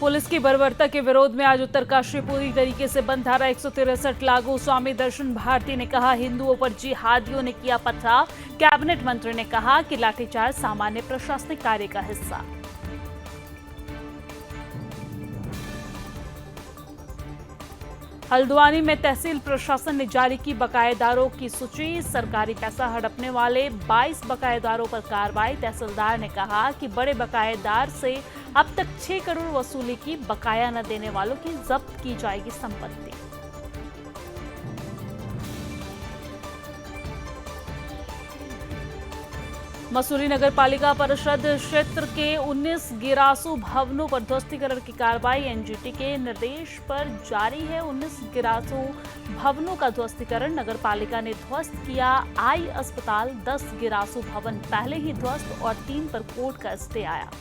Police की बर्बरता के विरोध में आज उत्तरकाशी पूरी तरीके से बंद। धारा 163 लागू। स्वामी दर्शन भारती ने कहा, हिंदुओं पर जिहादियों ने किया पथराव। कैबिनेट मंत्री ने कहा कि लाठीचार्ज सामान्य प्रशासनिक कार्य का हिस्सा। हल्द्वानी में तहसील प्रशासन ने जारी की बकायेदारों की सूची। सरकारी पैसा हड़पने वाले 22 बकायेदारों पर कार्रवाई। तहसीलदार ने कहा कि बड़े बकायेदार से अब तक 6 करोड़ वसूली की। बकाया न देने वालों की जब्त की जाएगी संपत्ति। मसूरी नगर पालिका परिषद क्षेत्र के 19 गिरासू भवनों पर ध्वस्तीकरण की कार्रवाई एनजीटी के निर्देश पर जारी है। 19 गिरासू भवनों का ध्वस्तीकरण नगर पालिका ने ध्वस्त किया। आई अस्पताल, 10 गिरासू भवन पहले ही ध्वस्त और 3 पर कोर्ट का स्टे आया।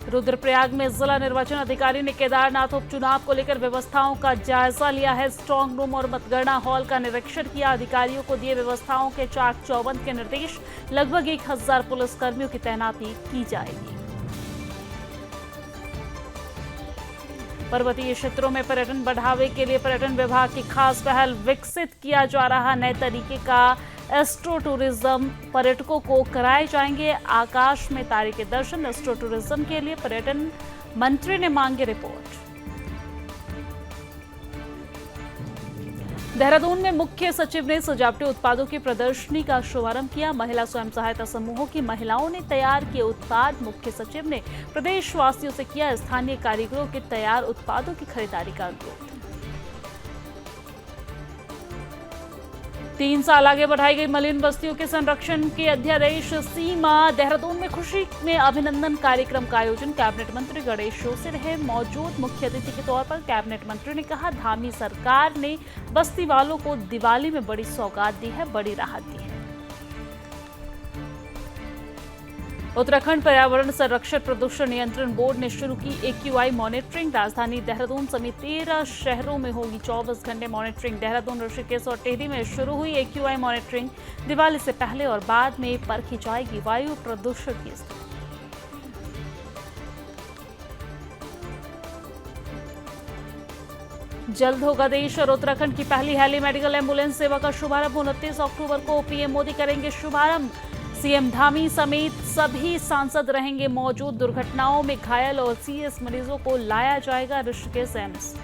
रुद्रप्रयाग में जिला निर्वाचन अधिकारी ने केदारनाथ उपचुनाव को लेकर व्यवस्थाओं का जायजा लिया है। स्ट्रांग रूम और मतगणना हॉल का निरीक्षण किया। अधिकारियों को दिए व्यवस्थाओं के चाक चौबंद के निर्देश। लगभग 1000 पुलिसकर्मियों की तैनाती की जाएगी। पर्वतीय क्षेत्रों में पर्यटन बढ़ावे के लिए पर्यटन विभाग की खास पहल। विकसित किया जा रहा नए तरीके का एस्ट्रो टूरिज्म। पर्यटकों को कराए जाएंगे आकाश में तारे के दर्शन। एस्ट्रो टूरिज्म के लिए पर्यटन मंत्री ने मांगी रिपोर्ट। देहरादून में मुख्य सचिव ने सजावटी उत्पादों की प्रदर्शनी का शुभारंभ किया। महिला स्वयं सहायता समूहों की महिलाओं ने तैयार किए उत्पाद। मुख्य सचिव ने प्रदेशवासियों से किया स्थानीय कारीगरों के तैयार उत्पादों की खरीदारी का अनुरोध। 3 साल आगे बढ़ाई गई मलिन बस्तियों के संरक्षण की अध्यादेश सीमा। देहरादून में खुशी में अभिनंदन कार्यक्रम का आयोजन। कैबिनेट मंत्री गणेश जोशी रहे मौजूद। मुख्य अतिथि के तौर पर कैबिनेट मंत्री ने कहा, धामी सरकार ने बस्ती वालों को दिवाली में बड़ी सौगात दी है, बड़ी राहत दी है। उत्तराखंड पर्यावरण संरक्षण प्रदूषण नियंत्रण बोर्ड ने शुरू की AQI मॉनिटरिंग। राजधानी देहरादून समेत 13 शहरों में होगी 24 घंटे मॉनिटरिंग। देहरादून, ऋषिकेश और टिहरी में शुरू हुई AQI मॉनिटरिंग। दिवाली से पहले और बाद में परखी जाएगी वायु प्रदूषण की स्थिति। जल्द होगा देश और उत्तराखंड की पहली हेली मेडिकल एम्बुलेंस सेवा का शुभारंभ। 29 अक्टूबर को पीएम मोदी करेंगे शुभारंभ। सीएम धामी समेत सभी सांसद रहेंगे मौजूद। दुर्घटनाओं में घायल और सीरियस मरीजों को लाया जाएगा ऋषिकेश एम्स।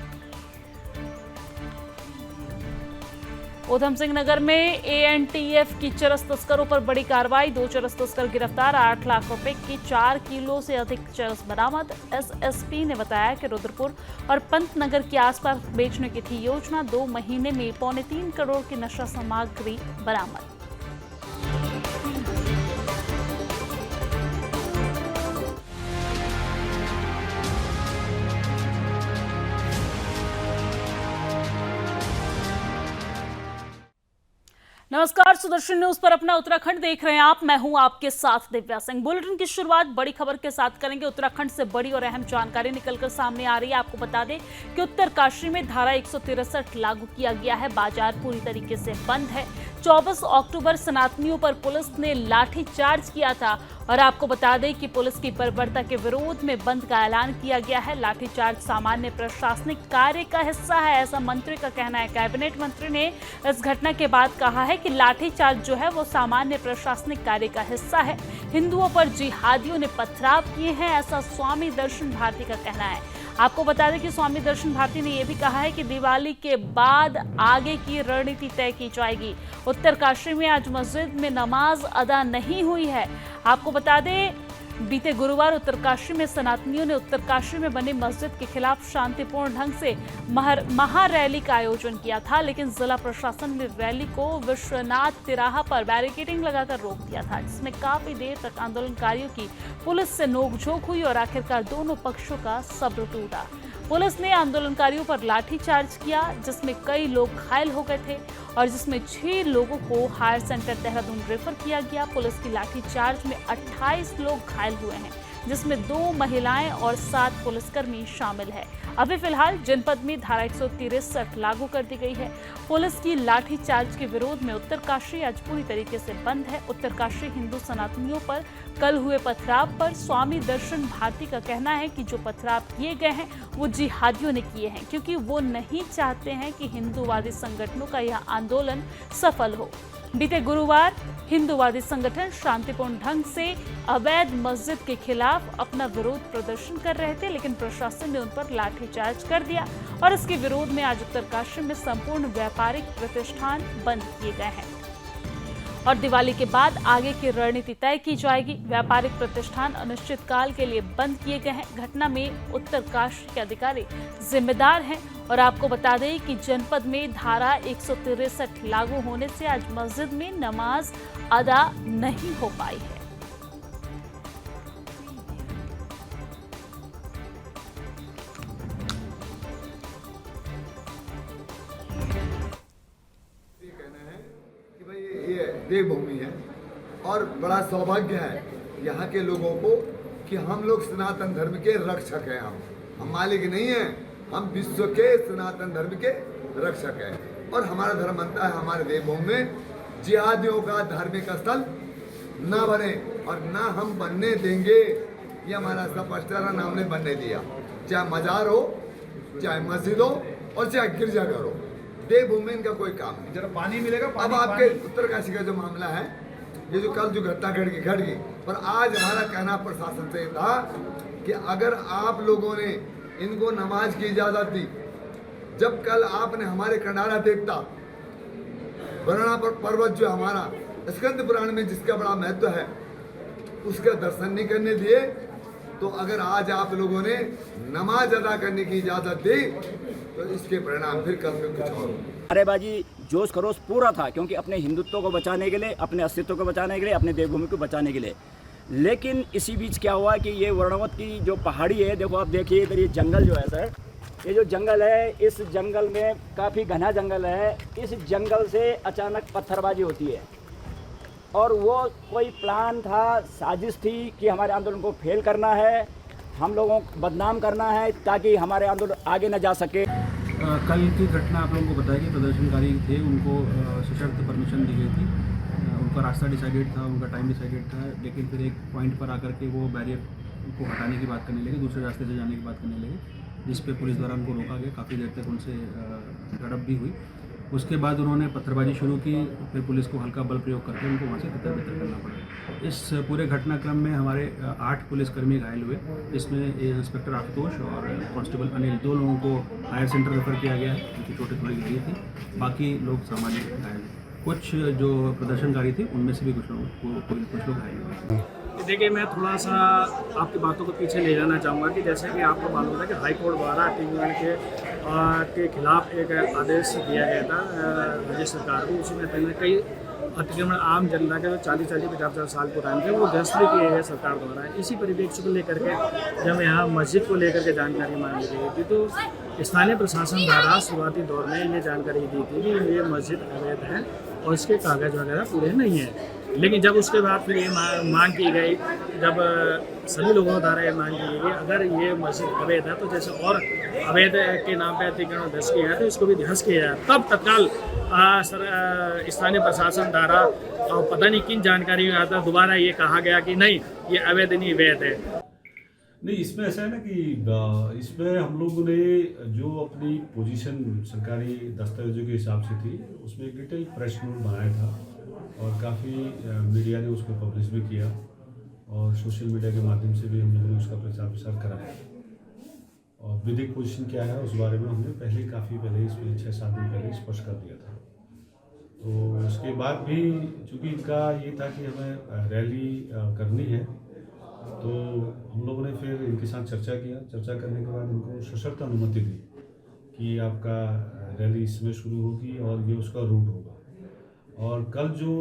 ऊधम सिंह नगर में ANTF की चरस तस्करों पर बड़ी कार्रवाई। 2 चरस तस्कर गिरफ्तार। 8 लाख रुपए की 4 किलो से अधिक चरस बरामद। SSP ने बताया कि रुद्रपुर और पंतनगर के आसपास बेचने की थी योजना। 2 महीने में 3.25 करोड़ की नशा सामग्री बरामद। नमस्कार, सुदर्शन न्यूज पर अपना उत्तराखंड देख रहे हैं आप। मैं हूं आपके साथ दिव्या सिंह। बुलेटिन की शुरुआत बड़ी खबर के साथ करेंगे। उत्तराखंड से बड़ी और अहम जानकारी निकलकर सामने आ रही है। आपको बता दें कि उत्तरकाशी में धारा 163 लागू किया गया है। बाजार पूरी तरीके से बंद है। 24 अक्टूबर सनातनियों पर पुलिस ने लाठीचार्ज किया था और आपको बता दें कि पुलिस की बर्बरता के विरोध में बंद का ऐलान किया गया है। लाठीचार्ज सामान्य प्रशासनिक कार्य का हिस्सा है, ऐसा मंत्री का कहना है। कैबिनेट मंत्री ने इस घटना के बाद कहा है कि लाठीचार्ज जो है वो सामान्य प्रशासनिक कार्य का हिस्सा है। हिंदुओं पर जिहादियों ने पथराव किए हैं, ऐसा स्वामी दर्शन भारती का कहना है। आपको बता दें कि स्वामी दर्शन भारती ने यह भी कहा है कि दिवाली के बाद आगे की रणनीति तय की जाएगी। उत्तरकाशी में आज मस्जिद में नमाज अदा नहीं हुई है। आपको बता दें बीते गुरुवार उत्तरकाशी में सनातनियों ने उत्तरकाशी में बनी मस्जिद के खिलाफ शांतिपूर्ण ढंग से महारैली का आयोजन किया था, लेकिन जिला प्रशासन ने रैली को विश्वनाथ तिराहा पर बैरिकेडिंग लगाकर रोक दिया था, जिसमें काफी देर तक आंदोलनकारियों की पुलिस से नोकझोंक हुई और आखिरकार दोनों पक्षों का सब्र टूटा। पुलिस ने आंदोलनकारियों पर लाठीचार्ज किया, जिसमें कई लोग घायल हो गए थे और जिसमें 6 लोगों को हायर सेंटर देहरादून रेफर किया गया। पुलिस की लाठीचार्ज में 28 लोग घायल हुए हैं। जिसमें 2 महिलाएं और 7 पुलिसकर्मी शामिल है। अभी फिलहाल जनपद में धारा 163 लागू कर दी गई है। पुलिस की लाठीचार्ज के विरोध में उत्तरकाशी आज पूरी तरीके से बंद है। उत्तरकाशी हिंदू सनातनियों पर कल हुए पथराव पर स्वामी दर्शन भारती का कहना है कि जो पथराव किए गए हैं वो जिहादियों ने किए हैं, क्योंकि वो नहीं चाहते हैं कि हिंदूवादी संगठनों का यह आंदोलन सफल हो। बीते गुरुवार हिंदूवादी संगठन शांतिपूर्ण ढंग से अवैध मस्जिद के खिलाफ अपना विरोध प्रदर्शन कर रहे थे, लेकिन प्रशासन ने उन पर लाठीचार्ज कर दिया और इसके विरोध में आज उत्तरकाशी में संपूर्ण व्यापारिक प्रतिष्ठान बंद किए गए हैं और दिवाली के बाद आगे की रणनीति तय की जाएगी। व्यापारिक प्रतिष्ठान अनिश्चितकाल के लिए बंद किए गए हैं। घटना में उत्तरकाशी के अधिकारी जिम्मेदार हैं और आपको बता दें कि जनपद में धारा 163 लागू होने से आज मस्जिद में नमाज अदा नहीं हो पाई है। देवभूमि है और बड़ा सौभाग्य है यहाँ के लोगों को कि हम लोग सनातन धर्म के रक्षक हैं। हम मालिक नहीं हैं, हम विश्व के सनातन धर्म के रक्षक हैं और हमारा धर्म बनता है हमारे देवभूमि में जिहादियों का धार्मिक स्थल ना बने और ना हम बनने देंगे। ये हमारा स्पष्ट है, ना हमने बनने दिया, चाहे मजार हो, चाहे मस्जिद हो और चाहे गिरजाघर हो। देवभूमि इनका कोई काम नहीं। जरा पानी मिलेगा। अब आपके उत्तरकाशी का जो मामला है, ये जो कल जो घटना घट गई, पर आज हमारा कहना प्रशासन से था कि अगर आप लोगों ने इनको नमाज की इजाजत दी, जब कल आपने हमारे कंडारा देवता वरुणा पर्वत जो हमारा स्कंद पुराण में जिसका बड़ा महत्व है उसका दर्शन नहीं करने दिए, तो अगर आज आप लोगों ने नमाज अदा करने की इजाजत दी तो इसके परिणाम फिर कल में कुछ और। नारेबाजी जोश खरोश पूरा था, क्योंकि अपने हिंदुत्व को बचाने के लिए, अपने अस्तित्व को बचाने के लिए, अपने देवभूमि को बचाने के लिए। लेकिन इसी बीच क्या हुआ कि ये वर्णवत की जो पहाड़ी है, देखो आप देखिए इधर ये जंगल जो है सर, ये जो जंगल है, इस जंगल में काफ़ी घना जंगल है। इस जंगल से अचानक पत्थरबाजी होती है और वो कोई प्लान था, साजिश थी कि हमारे आंदोलन को फेल करना है, हम लोगों को बदनाम करना है ताकि हमारे आंदोलन आगे न जा सके। कल की घटना आप लोगों को बताया कि प्रदर्शनकारी थे, उनको सशर्त परमिशन दी गई थी, उनका रास्ता डिसाइडेड था, उनका टाइम डिसाइडेड था, लेकिन फिर एक पॉइंट पर आकर के वो बैरियर को हटाने की बात करने लगे, दूसरे रास्ते से जाने की बात करने लगे, जिस पे पुलिस द्वारा उनको रोका गया। काफ़ी देर तक उनसे झड़प भी हुई। उसके बाद उन्होंने पत्थरबाजी शुरू की, फिर पुलिस को हल्का बल प्रयोग करके उनको वहाँ से तितर-बितर करना पड़ा। इस पूरे घटनाक्रम में हमारे 8 पुलिसकर्मी घायल हुए, इसमें इंस्पेक्टर आशुतोष और कांस्टेबल अनिल, 2 लोगों को हायर सेंटर रेफर किया गया है, उनकी चोटें थोड़ी गहरी थी, बाकी लोग सामान्य घायल हुए। कुछ जो प्रदर्शनकारी थे उनमें से भी कुछ लोग घायल हुए। देखिए, मैं थोड़ा सा आपकी बातों को पीछे ले जाना चाहूँगा कि जैसे कि आपको मालूम था कि हाई कोर्ट द्वारा टीवीएन के खिलाफ एक आदेश दिया गया था राज्य सरकार को। उसी में कहीं ना कहीं अतिक्रमण आम जनता के जो 40-40, 50 साल पुराने थे वो ध्वस्त भी किए गए सरकार द्वारा। इसी परिप्रेक्ष्य को लेकर के जब यहाँ मस्जिद को लेकर के जानकारी मांगी गई थी तो स्थानीय प्रशासन द्वारा शुरुआती दौर में ये जानकारी दी थी कि ये मस्जिद अवैध है और इसके कागज़ वगैरह पूरे नहीं हैं। लेकिन जब उसके बाद फिर ये मांग की गई, जब सभी लोगों द्वारा ये मांग की गई अगर ये मस्जिद अवैध है तो जैसे और अवैध के नाम पे अतिक्रमण ध्वस्त किया है तो इसको भी ध्वस्त किया जाए, तब तत्काल स्थानीय प्रशासन द्वारा पता नहीं किन जानकारी में आता दोबारा ये कहा गया कि नहीं ये अवैध नहीं वैध है। नहीं, इसमें ऐसा है ना कि इसमें हम लोगों ने जो अपनी पोजीशन सरकारी दस्तावेजों के हिसाब से थी उसमें एक डिटेल प्रेस नोट बनाया था और काफ़ी मीडिया ने उसको पब्लिश भी किया और सोशल मीडिया के माध्यम से भी हम लोगों ने उसका प्रचार प्रसार कराया। और विधिक पोजीशन क्या है उस बारे में हमने काफ़ी पहले इसमें 6-7 दिन पहले स्पष्ट कर दिया था। तो उसके बाद भी चूँकि इनका ये था कि हमें रैली करनी है तो हम लोगों ने फिर इनके साथ चर्चा किया। चर्चा करने के बाद उनको सशर्त अनुमति दी कि आपका रैली इसमें शुरू होगी और ये उसका रूट होगा। और कल जो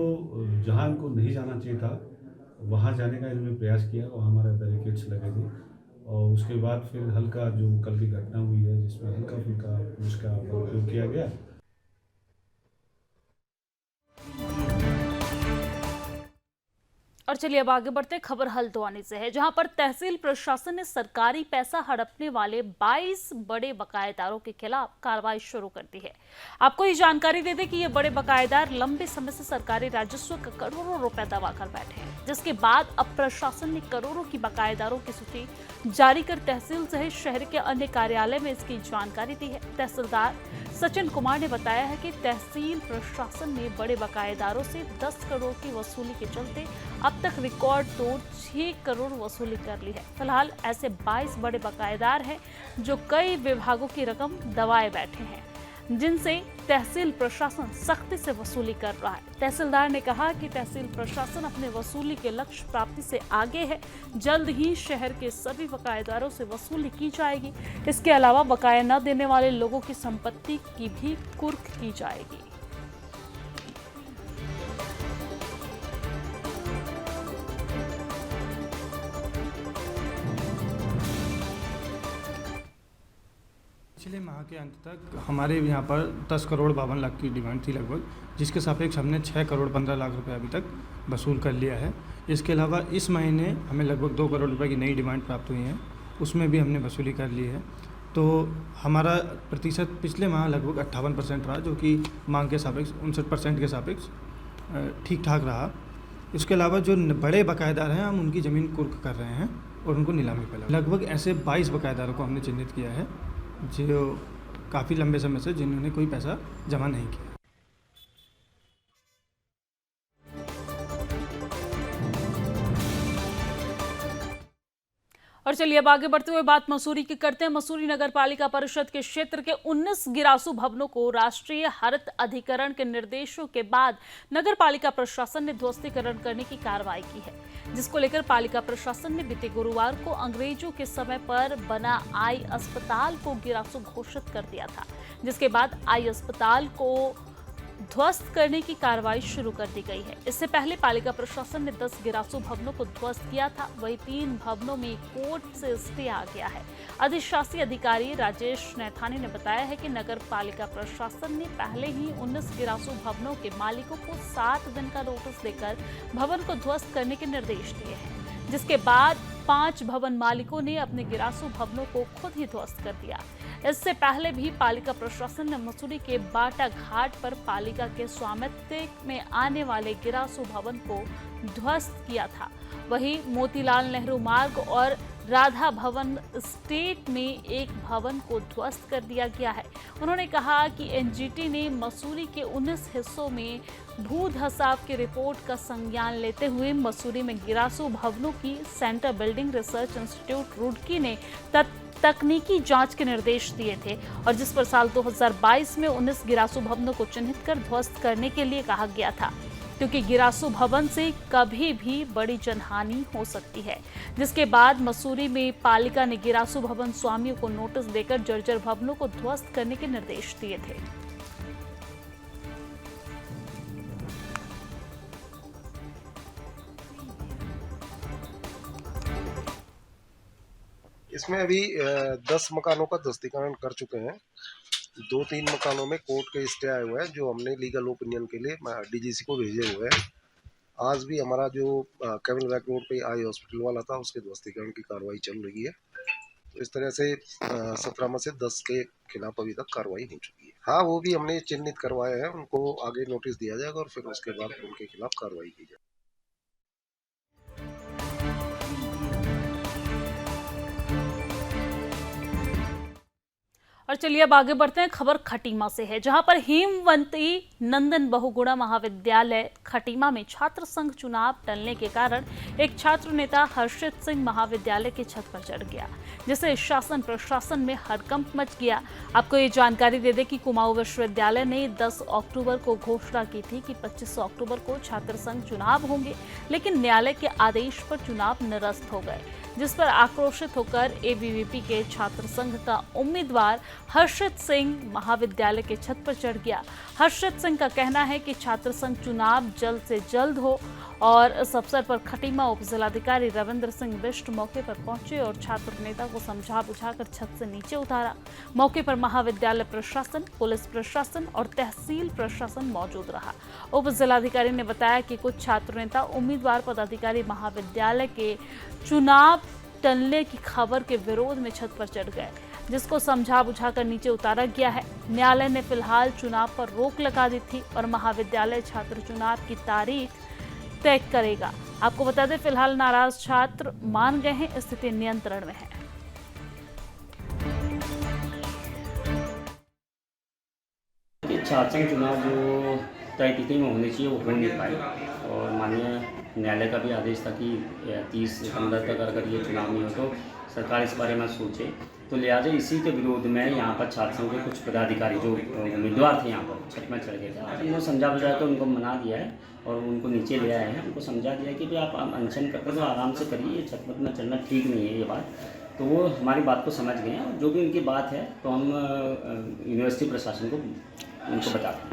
जहाँ इनको नहीं जाना चाहिए था वहाँ जाने का इन्होंने प्रयास किया, वहाँ हमारे बैरिकेड्स लगे थे और उसके बाद फिर हल्का जो कल की घटना हुई है जिसमें हल्का फुल्का पुलिस का उपयोग किया गया। और चलिए अब आगे बढ़ते हैं। खबर हल्द्वानी से है, जहां पर तहसील प्रशासन ने सरकारी पैसा हड़पने वाले 22 बड़े बकायेदारों के खिलाफ कार्रवाई शुरू कर दी है। आपको ये जानकारी दे दें कि ये बड़े बकायेदार लंबे समय से सरकारी राजस्व का करोड़ों रुपए दबा कर बैठे हैं, जिसके बाद अब प्रशासन ने करोड़ों की बकायेदारों की सूची जारी कर तहसील सहित शहर के अन्य कार्यालय में इसकी जानकारी दी है। तहसीलदार सचिन कुमार ने बताया है कि तहसील प्रशासन ने बड़े बकायेदारों से 10 करोड़ की वसूली के चलते अब तक रिकॉर्ड तोड़ 6 करोड़ वसूली कर ली है। फिलहाल ऐसे 22 बड़े बकायेदार हैं जो कई विभागों की रकम दबाए बैठे हैं, जिनसे तहसील प्रशासन सख्ती से वसूली कर रहा है। तहसीलदार ने कहा कि तहसील प्रशासन अपने वसूली के लक्ष्य प्राप्ति से आगे है। जल्द ही शहर के सभी बकायेदारों से वसूली की जाएगी। इसके अलावा बकाया न देने वाले लोगों की संपत्ति की भी कुर्क की जाएगी। पिछले माह के अंत तक हमारे यहाँ पर 10 करोड़ 52 लाख की डिमांड थी लगभग, जिसके सापेक्ष हमने 6 करोड़ 15 लाख रुपए अभी तक वसूल कर लिया है। इसके अलावा इस महीने हमें लगभग 2 करोड़ रुपए की नई डिमांड प्राप्त हुई है, उसमें भी हमने वसूली कर ली है। तो हमारा प्रतिशत पिछले माह लगभग 58% रहा, जो कि मांग के सापेक्ष 59% के सापेक्ष ठीक ठाक रहा। इसके अलावा जो बड़े बकायेदार हैं, हम उनकी ज़मीन कुर्क कर रहे हैं और उनको नीलामी पर लगभग ऐसे 22 बकायेदारों को हमने चिन्हित किया है, जो काफ़ी लंबे समय से जिन्होंने कोई पैसा जमा नहीं किया। और चलिए अब आगे बढ़ते हुए बात मसूरी की करते हैं। मसूरी नगर पालिका परिषद के क्षेत्र के 19 गिरासू भवनों को राष्ट्रीय हरित अधिकरण के निर्देशों के बाद नगर पालिका प्रशासन ने ध्वस्तीकरण करने की कार्रवाई की है, जिसको लेकर पालिका प्रशासन ने बीते गुरुवार को अंग्रेजों के समय पर बना आई अस्पताल को गिरासू घोषित कर दिया था, जिसके बाद आई अस्पताल को ध्वस्त करने की कार्रवाई शुरू कर दी गई है। इससे पहले पालिका प्रशासन ने 10 गिरासू भवनों को ध्वस्त किया था। वहीं 3 भवनों में कोर्ट से स्टे आ गया है। अधिशासी अधिकारी राजेश नैथानी ने बताया है कि नगर पालिका प्रशासन ने पहले ही 19 गिरासू भवनों के मालिकों को 7 दिन का नोटिस देकर भवन को ध्वस्त करने के निर्देश दिए हैं, जिसके बाद 5 भवन मालिकों ने अपने गिरासू भवनों को खुद ही ध्वस्त कर दिया। इससे पहले भी पालिका प्रशासन ने मसूरी के बाटा घाट पर पालिका के स्वामित्व में आने वाले गिरासू भवन को ध्वस्त किया था। वहीं मोतीलाल नेहरू मार्ग और राधा भवन स्टेट में एक भवन को ध्वस्त कर दिया गया है। उन्होंने कहा कि एनजीटी ने मसूरी के 19 हिस्सों में भू धसाव की रिपोर्ट का संज्ञान लेते हुए मसूरी में गिरासू भवनों की centre building research institute Roorkee ने तकनीकी जांच के निर्देश दिए थे, और जिस पर साल 2022 में 19 गिरासू भवनों को चिन्हित कर ध्वस्त करने के लिए कहा गया था, क्योंकि गिरासू भवन से कभी भी बड़ी जनहानि हो सकती है। जिसके बाद मसूरी में पालिका ने गिरासू भवन स्वामियों को नोटिस देकर जर्जर भवनों को ध्वस्त करने के निर्देश दिए थे। इसमें अभी 10 मकानों का ध्वस्तीकरण कर चुके हैं। 2-3 मकानों में कोर्ट के स्टे आए हुए हैं, जो हमने लीगल ओपिनियन के लिए डीजीसी को भेजे हुए हैं। आज भी हमारा जो कैमल बैक रोड पे आई हॉस्पिटल वाला था, उसके ध्वस्तीकरण की कार्रवाई चल रही है। तो इस तरह से 17 में से 10 के खिलाफ अभी तक कार्रवाई हो चुकी है। हाँ, वो भी हमने चिन्हित करवाए हैं, उनको आगे नोटिस दिया जाएगा और फिर उसके बाद उनके खिलाफ कार्रवाई की जाएगी। और चलिए अब आगे बढ़ते हैं। खबर खटीमा से है, जहां पर हेमवंती नंदन बहुगुणा महाविद्यालय खटीमा में छात्र संघ चुनाव टलने के कारण एक छात्र नेता हर्षित सिंह महाविद्यालय की छत पर चढ़ गया, जिससे शासन प्रशासन में हड़कंप मच गया। आपको ये जानकारी दे दें कि कुमाऊं विश्वविद्यालय ने 10 अक्टूबर को घोषणा की थी कि 25 अक्टूबर को छात्र संघ चुनाव होंगे, लेकिन न्यायालय के आदेश पर चुनाव निरस्त हो गए, जिस पर आक्रोशित होकर एबीवीपी के छात्र संघ का उम्मीदवार हर्षित सिंह महाविद्यालय के छत पर चढ़ गया। हर्षित सिंह का कहना है कि छात्र संघ चुनाव जल्द से जल्द हो और इस अवसर पर खटीमा उप जिलाधिकारी रविंद्र सिंह बिष्ट मौके पर पहुंचे और छात्र नेता को समझा बुझाकर छत से नीचे उतारा। मौके पर महाविद्यालय प्रशासन, पुलिस प्रशासन और तहसील प्रशासन मौजूद रहा। उप जिलाधिकारी ने बताया कि कुछ छात्र नेता उम्मीदवार पदाधिकारी महाविद्यालय के चुनाव टलने की खबर के विरोध में छत पर चढ़ गए, जिसको समझा बुझाकर नीचे उतारा गया है। न्यायालय ने फिलहाल चुनाव पर रोक लगा दी थी और महाविद्यालय छात्र चुनाव की तारीख तय करेगा। आपको बता दें, फिलहाल नाराज छात्र मान गए हैं, स्थिति नियंत्रण में है। छात्र संघ चुनाव जो तय तिथि में होनी चाहिए वो हो नहीं पाए और माननीय न्यायालय का भी आदेश था कि 30 सितंबर तक अगर ये चुनाव नहीं हो तो सरकार इस बारे में सोचे। तो लिहाजा इसी के विरोध में यहाँ पर छात्र संघ के कुछ पदाधिकारी जो उम्मीदवार थे यहाँ पर छत में चढ़ गए थे। आज उनको समझा बुझा कर उनको मना दिया है और उनको नीचे ले आए हैं। उनको समझा दिया कि भाई आप अनशन करते तो आराम से करिए, छत में चढ़ना ठीक नहीं है ये बात। तो वो हमारी बात को समझ गए हैं और जो भी उनकी बात है तो हम यूनिवर्सिटी प्रशासन को उनको बताते हैं।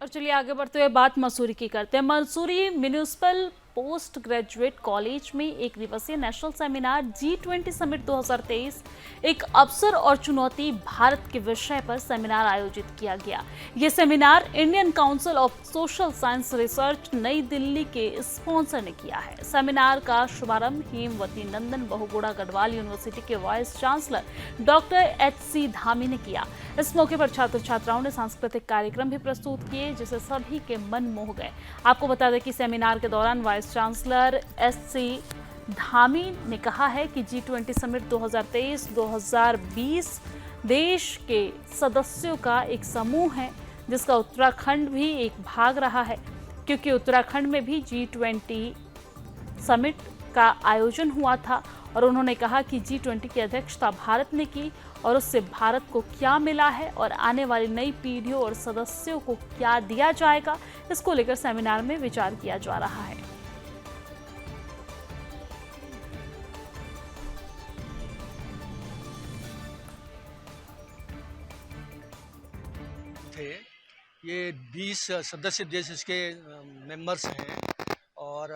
और चलिए आगे बढ़ते हुए बात मसूरी की करते हैं। Mussoorie municipal post graduate college में एक दिवसीय नेशनल सेमिनार G20 समिट 2023 एक अवसर और चुनौती भारत के विषय पर सेमिनार आयोजित किया गया। यह seminar Indian council of social science research नई दिल्ली के स्पॉन्सर ने किया है। सेमिनार का शुभारंभ हेमवती नंदन बहुगुणा गढ़वाल यूनिवर्सिटी के vice chancellor doctor HC Dhami ने किया। इस मौके पर छात्र छात्राओं ने सांस्कृतिक कार्यक्रम भी प्रस्तुत किए, जिसे सभी के मन मोह गए। आपको बता दें कि सेमिनार के दौरान वाइस चांसलर HC धामी ने कहा है कि G20 समिट 2023-2020 देश के सदस्यों का एक समूह है, जिसका उत्तराखंड भी एक भाग रहा है, क्योंकि उत्तराखंड में भी G20 समिट का आयोजन हुआ था। और उन्होंने कहा कि G20 की अध्यक्षता भारत ने की और उससे भारत को क्या मिला है और आने वाली नई पीढ़ियों और सदस्यों को क्या दिया जाएगा, इसको लेकर सेमिनार में विचार किया जा रहा है। ये 20 सदस्य देश इसके मेंबर्स हैं और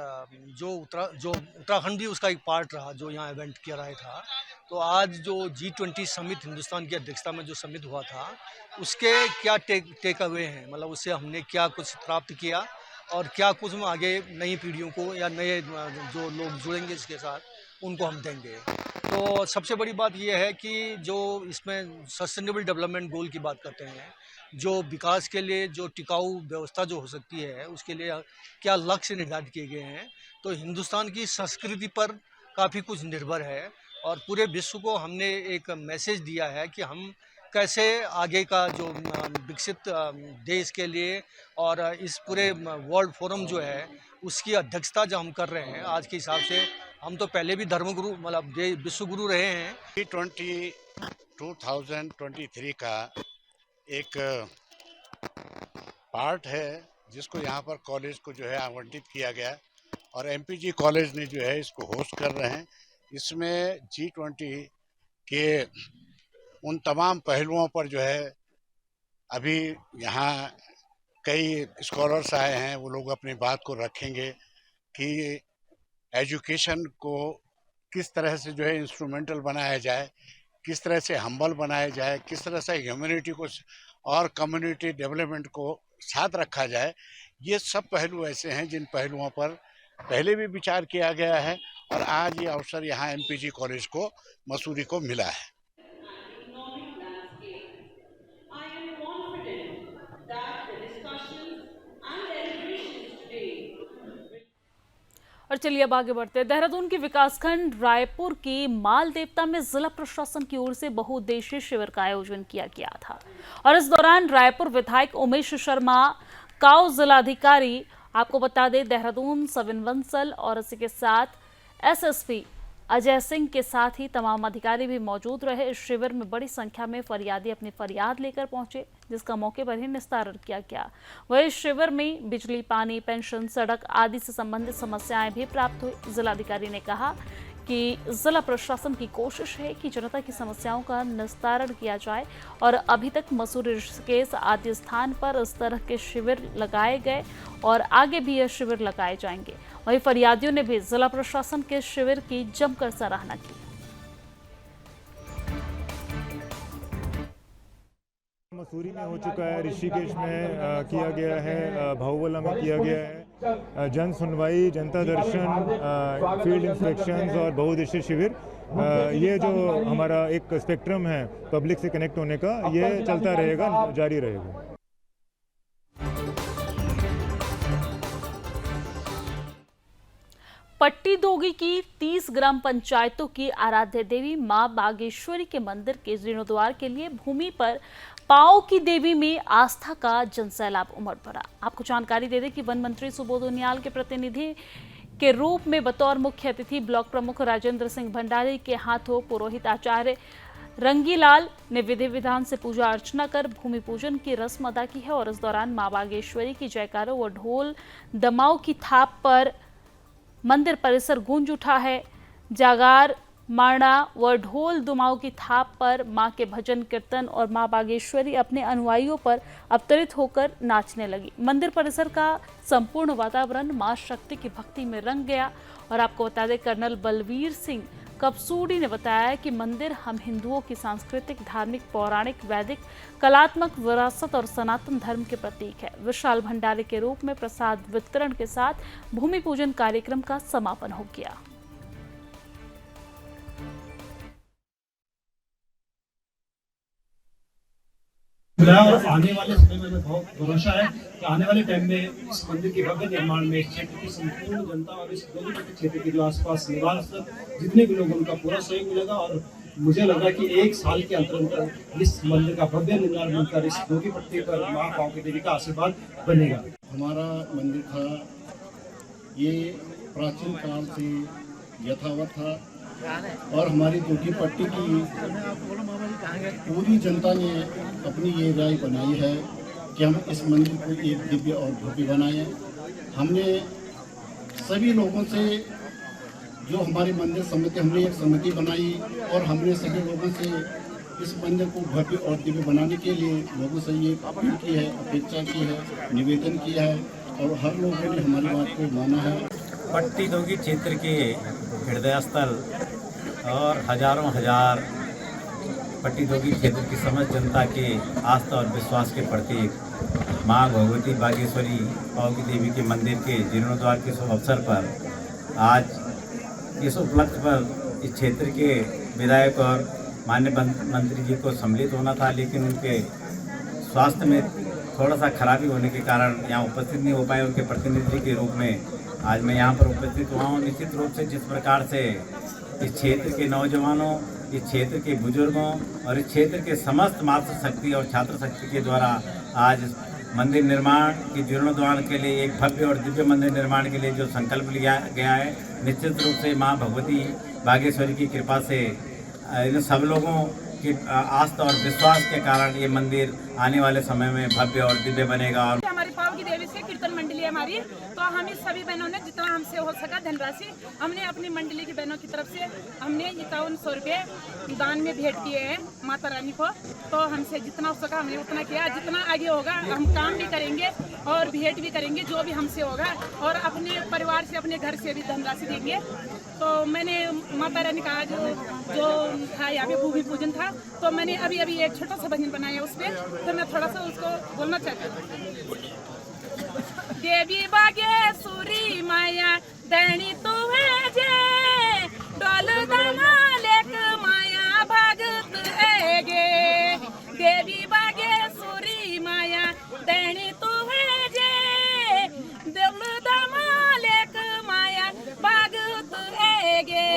जो उत्तराखंड भी उसका एक पार्ट रहा जो यहाँ इवेंट किया रहा था। तो आज जो G20 समिट हिंदुस्तान की अध्यक्षता में जो समिट हुआ था उसके क्या टेक अवे हैं, मतलब उससे हमने क्या कुछ प्राप्त किया और क्या कुछ हम आगे नई पीढ़ियों को या नए जो लोग जुड़ेंगे इसके साथ उनको हम देंगे। तो सबसे बड़ी बात यह है कि जो इसमें सस्टेनेबल डेवलपमेंट गोल की बात करते हैं, जो विकास के लिए जो टिकाऊ व्यवस्था जो हो सकती है उसके लिए क्या लक्ष्य निर्धारित किए गए हैं। तो हिंदुस्तान की संस्कृति पर काफ़ी कुछ निर्भर है और पूरे विश्व को हमने एक मैसेज दिया है कि हम कैसे आगे का जो विकसित देश के लिए और इस पूरे वर्ल्ड फोरम जो है उसकी अध्यक्षता जो हम कर रहे हैं आज के हिसाब से, हम तो पहले भी धर्मगुरु मतलब विश्व गुरु रहे हैं। G20 2023 का एक पार्ट है जिसको यहाँ पर कॉलेज को जो है आवंटित किया गया और MPG कॉलेज ने जो है इसको होस्ट कर रहे हैं। इसमें G20 के उन तमाम पहलुओं पर जो है अभी यहाँ कई स्कॉलर्स आए हैं, वो लोग अपनी बात को रखेंगे कि एजुकेशन को किस तरह से जो है इंस्ट्रूमेंटल बनाया जाए, किस तरह से हम्बल बनाया जाए, किस तरह से ह्यूमैनिटी को और कम्युनिटी डेवलपमेंट को साथ रखा जाए। ये सब पहलू ऐसे हैं जिन पहलुओं पर पहले भी विचार किया गया है और आज ये अवसर यहाँ MPG कॉलेज को मसूरी को मिला है। और चलिए अब आगे बढ़ते हैं। देहरादून के विकासखंड रायपुर के माल देवता में जिला प्रशासन की ओर से बहुउद्देशीय शिविर का आयोजन किया गया था और इस दौरान रायपुर विधायक उमेश शर्मा, काऊ जिलाधिकारी आपको बता दें देहरादून सविन बंसल और इसी के साथ SSP अजय सिंह के साथ ही तमाम अधिकारी भी मौजूद रहे। इस शिविर में बड़ी संख्या में फरियादी अपनी फरियाद लेकर पहुंचे, जिसका मौके पर ही निस्तारण किया गया। वहीं इस शिविर में बिजली, पानी, पेंशन, सड़क आदि से संबंधित समस्याएं भी प्राप्त हुई। जिलाधिकारी ने कहा कि जिला प्रशासन की कोशिश है कि जनता की समस्याओं का निस्तारण किया जाए और अभी तक मसूरी, ऋषिकेश आदि स्थान पर इस तरह के शिविर लगाए गए और आगे भी यह शिविर लगाए जाएंगे। वहीं फरियादियों ने भी जिला प्रशासन के शिविर की जमकर सराहना की। मसूरी में हो चुका है, ऋषिकेश में किया गया है, भाऊवला में किया गया है, जन सुनवाई, जनता दर्शन, फील्ड इंस्पेक्शंस और बहुउद्देशीय शिविर। ये जो हमारा एक स्पेक्ट्रम है पब्लिक से कनेक्ट होने का, ये चलता रहेगा, जारी रहेगा। पट्टी दोगी की 30 ग्राम पंचायतों की आराध्य देवी मां बागेश्वरी के मंदिर के जीर्णोद्वार के लिए भूमि पर पांव की देवी में आस्था का जनसैलाब उमड़ पड़ा। आपको जानकारी दे दें कि वन मंत्री सुबोध उनियाल के प्रतिनिधि के रूप में बतौर मुख्य अतिथि ब्लॉक प्रमुख राजेंद्र सिंह भंडारी के हाथों पुरोहित आचार्य रंगीलाल ने विधि विधान से पूजा अर्चना कर भूमि पूजन की रस्म अदा की है और इस दौरान मां बागेश्वरी की जयकारों व ढोल दमाऊ की थाप पर मंदिर परिसर गूंज उठा है। जागार, माणा व ढोल दुमाऊ की थाप पर मां के भजन कीर्तन और मां बागेश्वरी अपने अनुयायियों पर अवतरित होकर नाचने लगी। मंदिर परिसर का संपूर्ण वातावरण मां शक्ति की भक्ति में रंग गया। और आपको बता दें, कर्नल बलवीर सिंह कपसूड़ी ने बताया कि मंदिर हम हिंदुओं की सांस्कृतिक, धार्मिक, पौराणिक, वैदिक, कलात्मक विरासत और सनातन धर्म के प्रतीक है। विशाल भंडारे के रूप में प्रसाद वितरण के साथ भूमि पूजन कार्यक्रम का समापन हो गया। और आने वाले समय में हमें बहुत भरोसा है कि आने वाले टाइम में इस मंदिर के भव्य निर्माण में इस क्षेत्र की संपूर्ण जनता और इस दोगीपट्टी क्षेत्र के जो आसपास निवास जितने भी लोग, उनका पूरा सहयोग मिलेगा। और मुझे लगा कि 1 साल के अंतर इस मंदिर का भव्य निर्माण बनकर इस दोगीपट्टी पर मां पांव की देवी का आशीर्वाद बनेगा। हमारा मंदिर था, ये प्राचीन काल से यथावत था और हमारी दोगीपट्टी की पूरी जनता ने अपनी ये राय बनाई है कि हम इस मंदिर को एक दिव्य और भव्य बनाएं। हमने सभी लोगों से, जो हमारी मंदिर समिति, हमने एक समिति बनाई और हमने सभी लोगों से इस मंदिर को भव्य और दिव्य बनाने के लिए लोगों से ये अपील की है, अपेक्षा की है, निवेदन किया है और हर लोगों ने हमारी बात को माना है। पट्टी दोगी क्षेत्र के हृदय स्थल और हजारों हजार पट्टी दोगी क्षेत्र की समस्त जनता के आस्था और विश्वास के प्रतीक मां भगवती बागेश्वरी पांव की देवी के मंदिर के जीर्णोद्वार के शुभ अवसर पर आज इस उपलक्ष्य पर इस क्षेत्र के विधायक और माननीय मंत्री जी को सम्मिलित होना था, लेकिन उनके स्वास्थ्य में थोड़ा सा खराबी होने के कारण यहाँ उपस्थित नहीं हो पाए। उनके प्रतिनिधि के रूप में आज मैं यहाँ पर उपस्थित हुआ हूँ। निश्चित रूप से जिस प्रकार से इस क्षेत्र के नौजवानों, इस क्षेत्र के बुजुर्गों और इस क्षेत्र के समस्त मातृ शक्ति और छात्र शक्ति के द्वारा आज मंदिर निर्माण के जीर्णोद्वार के लिए, एक भव्य और दिव्य मंदिर निर्माण के लिए जो संकल्प लिया गया है, निश्चित रूप से मां भगवती बागेश्वरी की कृपा से इन सब लोगों की आस्था और विश्वास के कारण ये मंदिर आने वाले समय में भव्य और दिव्य बनेगा। और हमारी पांव की देवी से कीर्तन मंडली है हमारी, तो हम इस सभी बहनों ने जितना हमसे हो सका धनराशि हमने अपनी मंडली की बहनों की तरफ से हमने 5100 रुपये दान में भेंट किए हैं माता रानी को। तो हमसे जितना हो सका हमने उतना किया। जितना आगे होगा हम काम भी करेंगे और भेंट भी करेंगे, जो भी हमसे होगा, और अपने परिवार से, अपने घर से भी धनराशि देंगे। तो मैंने माता रानी का आज जो था यहाँ पे भूमि पूजन था, तो मैंने अभी एक छोटा सा भजन बनाया उस पर, तो मैं थोड़ा सा उसको बोलना चाहती हूँ। देवी बागेश्वरी माया दैनी तू है जे डोल दमालेक माया भगत एगे। देवी बागेश्वरी माया दैनी तू है जे डोल दमालेक माया भगत एगे।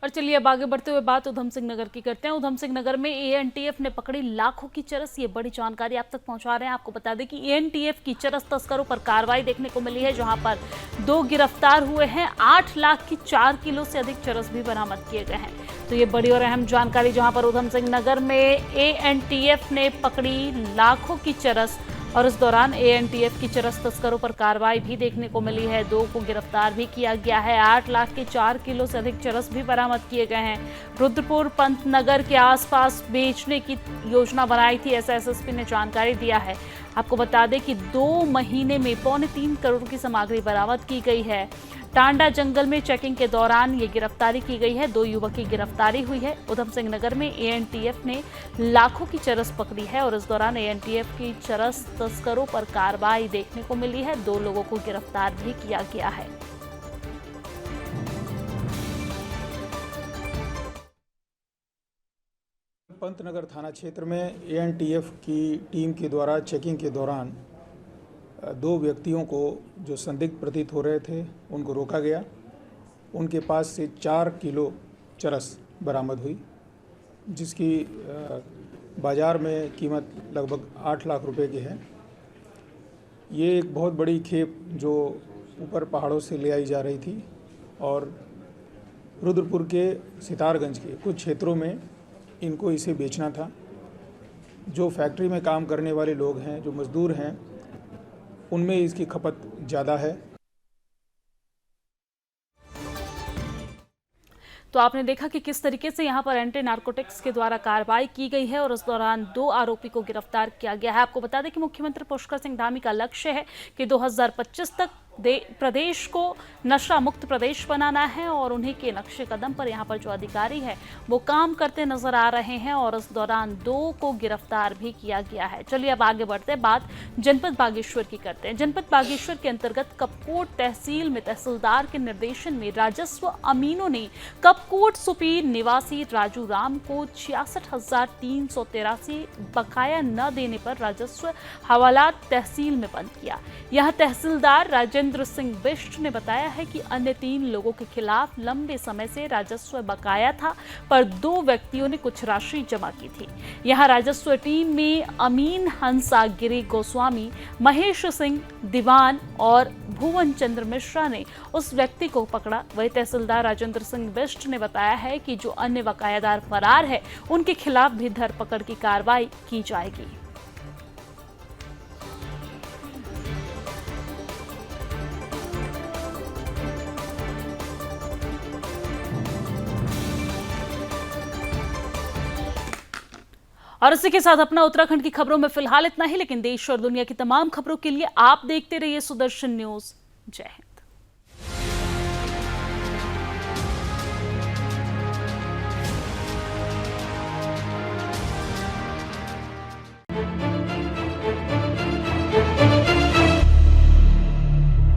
और और चलिए अब आगे बढ़ते हुए बात उधम सिंह नगर की करते हैं। उधम सिंह नगर में एएनटीएफ ने पकड़ी लाखों की चरस। ये बड़ी जानकारी आप तक पहुंचा रहे हैं। आपको बता दें कि एएनटीएफ की चरस तस्करों पर कार्रवाई देखने को मिली है, जहां पर 2 गिरफ्तार हुए हैं। 8 लाख की 4 किलो से अधिक चरस भी बरामद किए गए हैं। तो ये बड़ी और अहम जानकारी, जहां पर उधम सिंह नगर में एएनटीएफ ने पकड़ी लाखों की चरस और इस दौरान एएनटीएफ की चरस तस्करों पर कार्रवाई भी देखने को मिली है। 2 को गिरफ्तार भी किया गया है। 8 लाख के 4 किलो से अधिक चरस भी बरामद किए गए हैं। रुद्रपुर पंत नगर के आसपास बेचने की योजना बनाई थी, ऐसा एसएसपी ने जानकारी दिया है। आपको बता दें कि 2 महीने में 3.25 करोड़ की सामग्री बरामद की गई है। टांडा जंगल में चेकिंग के दौरान ये गिरफ्तारी की गई है। 2 युवक की गिरफ्तारी हुई है। उधम सिंह नगर में एएनटीएफ ने लाखों की चरस पकड़ी है और इस दौरान एएनटीएफ की चरस तस्करों पर कार्रवाई देखने को मिली है। 2 लोगों को गिरफ्तार भी किया गया है। पंतनगर थाना क्षेत्र में एएनटीएफ की टीम के द्वारा चेकिंग के दौरान 2 व्यक्तियों को जो संदिग्ध प्रतीत हो रहे थे उनको रोका गया। उनके पास से 4 किलो चरस बरामद हुई, जिसकी बाज़ार में कीमत लगभग 8 लाख रुपए की है। ये एक बहुत बड़ी खेप जो ऊपर पहाड़ों से ले आई जा रही थी और रुद्रपुर के सितारगंज के कुछ क्षेत्रों में इनको इसे बेचना था। जो फैक्ट्री में काम करने वाले लोग हैं, जो मज़दूर हैं, उनमें इसकी खपत ज़्यादा है। तो आपने देखा कि किस तरीके से यहाँ पर एंटी नार्कोटिक्स के द्वारा कार्रवाई की गई है और इस दौरान 2 आरोपी को गिरफ्तार किया गया है। आपको बता दें कि मुख्यमंत्री पुष्कर सिंह धामी का लक्ष्य है कि 2025 तक प्रदेश को नशा मुक्त प्रदेश बनाना है और उन्हीं के नक्शे कदम पर यहाँ पर जो अधिकारी है वो काम करते नजर आ रहे हैं और इस दौरान 2 को गिरफ्तार भी किया गया है। चलिए अब आगे बढ़ते हैं, बात जनपद बागेश्वर की करते हैं। जनपद बागेश्वर के अंतर्गत कपकोट तहसील में तहसीलदार के निर्देशन में राजस्व अमीनों ने कपकोट सुपीर निवासी राजू राम को 66,383 बकाया न देने पर राजस्व हवालात तहसील में बंद किया। यह तहसीलदार राजेंद्र सिंह बिष्ट ने बताया है कि अन्य 3 लोगों के खिलाफ लंबे समय से राजस्व बकाया था, पर 2 व्यक्तियों ने कुछ राशि जमा की थी। यहां राजस्व टीम में अमीन हंसा गिरी गोस्वामी, महेश सिंह दीवान और भुवन चंद्र मिश्रा ने उस व्यक्ति को पकड़ा। वही तहसीलदार राजेंद्र सिंह बिष्ट ने बताया है कि जो अन्य बकायादार फरार है उनके खिलाफ भी धरपकड़ की कार्रवाई की जाएगी। और इसी के साथ अपना उत्तराखंड की खबरों में फिलहाल इतना ही, लेकिन देश और दुनिया की तमाम खबरों के लिए आप देखते रहिए सुदर्शन न्यूज। जय हिंद।